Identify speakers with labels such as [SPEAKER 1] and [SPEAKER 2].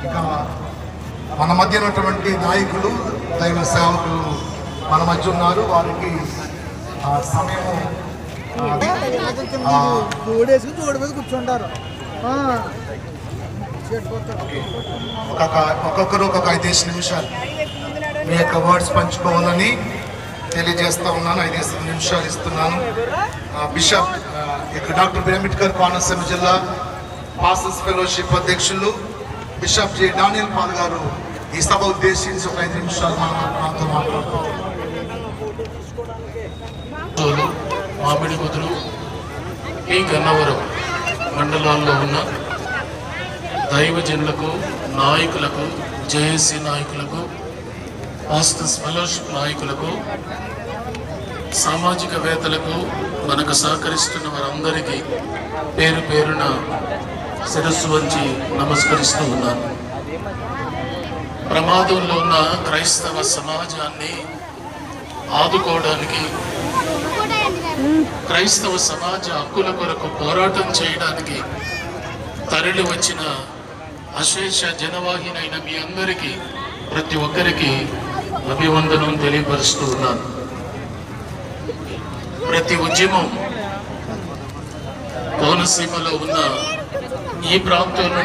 [SPEAKER 1] ఇక మన మధ్య ఉన్నటువంటి నాయకులు దైవ సేవకులు మన మధ్య ఉన్నారు. వారికి సమయము
[SPEAKER 2] కూర్చుంటారు.
[SPEAKER 1] ఒక్కొక్కరు ఒక్కొక్క 5 నిమిషాలు మీ యొక్క వర్డ్స్ పంచుకోవాలని తెలియజేస్తా ఉన్నాను. 5 నిమిషాలు ఇస్తున్నాను. బిషప్ ఇక్కడ డాక్టర్ అంబేద్కర్ కోనసీమ జిల్లా పాస్టర్స్ ఫెలోషిప్ అధ్యక్షులు బిషప్ జి డానియల్ పాల్ గారు ఈ సభ ఉద్దేశించి ఒక 5 నిమిషాలు మాతో మాట్లాడుతున్నారు.
[SPEAKER 3] మామిడి కుదురు ఈ గన్నవరం మండలాల్లో ఉన్న దైవజనులకు, నాయకులకు, జేఏసీ నాయకులకు, పాస్టర్స్ ఫెలోషిప్ నాయకులకు, సామాజికవేత్తలకు, మనకు సహకరిస్తున్న వారందరికీ పేరు పేరున శిరస్సు వంచి నమస్కరిస్తూ ఉన్నాను. ప్రమాదంలో ఉన్న క్రైస్తవ సమాజాన్ని ఆదుకోవడానికి, క్రైస్తవ సమాజ హక్కుల కొరకు పోరాటం చేయడానికి తరలి వచ్చిన అశేష జనవాహినైన మీ అందరికీ, ప్రతి ఒక్కరికి అభివందనం తెలియపరుస్తూ ఉన్నాను. ప్రతి ఉద్యమం కోనసీమలో ఉన్న ఈ ప్రాంతంలో